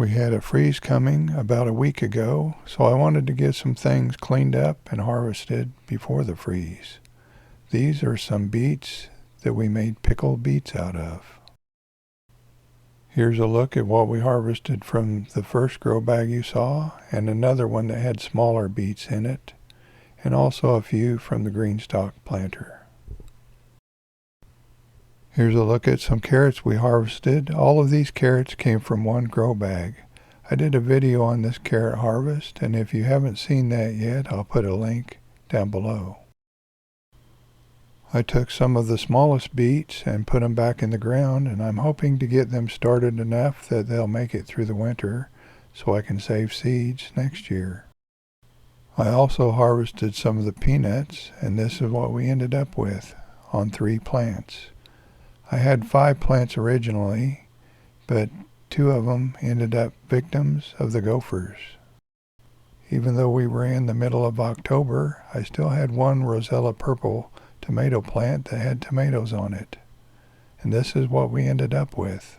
We had a freeze coming about a week ago, so I wanted to get some things cleaned up and harvested before the freeze. These are some beets that we made pickled beets out of. Here's a look at what we harvested from the first grow bag you saw, and another one that had smaller beets in it, and also a few from the green stalk planter. Here's a look at some carrots we harvested. All of these carrots came from one grow bag. I did a video on this carrot harvest, and if you haven't seen that yet, I'll put a link down below. I took some of the smallest beets and put them back in the ground, and I'm hoping to get them started enough that they'll make it through the winter so I can save seeds next year. I also harvested some of the peanuts, and this is what we ended up with on 3 plants. I had 5 plants originally, but 2 of them ended up victims of the gophers. Even though we were in the middle of October, I still had one Rosella purple tomato plant that had tomatoes on it. And this is what we ended up with.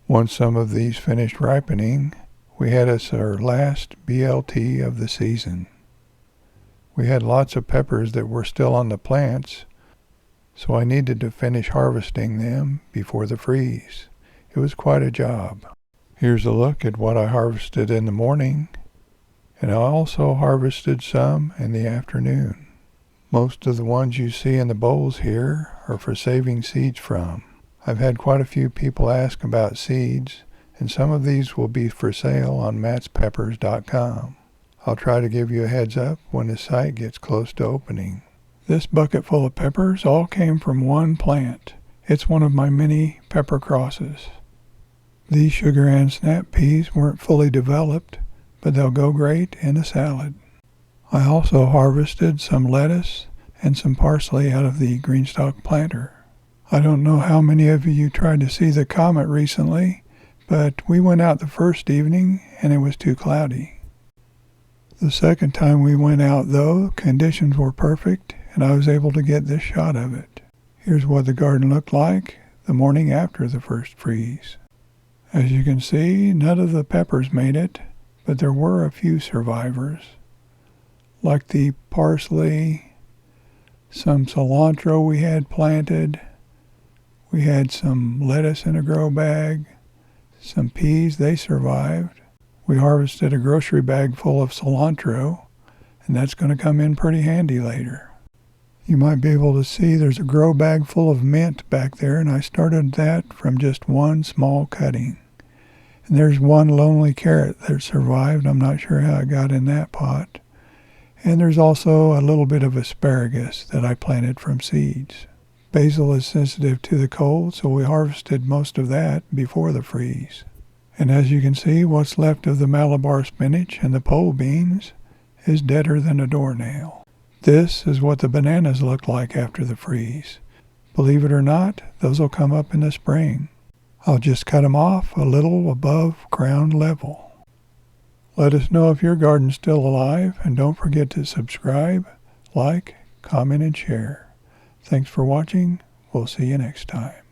Once some of these finished ripening, we had us our last BLT of the season. We had lots of peppers that were still on the plants, so I needed to finish harvesting them before the freeze. It was quite a job. Here's a look at what I harvested in the morning, and I also harvested some in the afternoon. Most of the ones you see in the bowls here are for saving seeds from. I've had quite a few people ask about seeds, and some of these will be for sale on mattspeppers.com. I'll try to give you a heads up when the site gets close to opening. This bucket full of peppers all came from one plant. It's one of my many pepper crosses. These sugar and snap peas weren't fully developed, but they'll go great in a salad. I also harvested some lettuce and some parsley out of the green stalk planter. I don't know how many of you tried to see the comet recently, but we went out the first evening and it was too cloudy. The second time we went out, though, conditions were perfect and I was able to get this shot of it. Here's what the garden looked like the morning after the first freeze. As you can see, none of the peppers made it, but there were a few survivors, like the parsley, some cilantro we had planted, we had some lettuce in a grow bag, some peas, they survived. We harvested a grocery bag full of cilantro, and that's going to come in pretty handy later. You might be able to see there's a grow bag full of mint back there, and I started that from just one small cutting. And there's one lonely carrot that survived. I'm not sure how it got in that pot. And there's also a little bit of asparagus that I planted from seeds. Basil is sensitive to the cold, so we harvested most of that before the freeze. And as you can see, what's left of the Malabar spinach and the pole beans is deader than a doornail. This is what the bananas look like after the freeze. Believe it or not, those will come up in the spring. I'll just cut them off a little above ground level. Let us know if your garden's still alive, and don't forget to subscribe, like, comment, and share. Thanks for watching. We'll see you next time.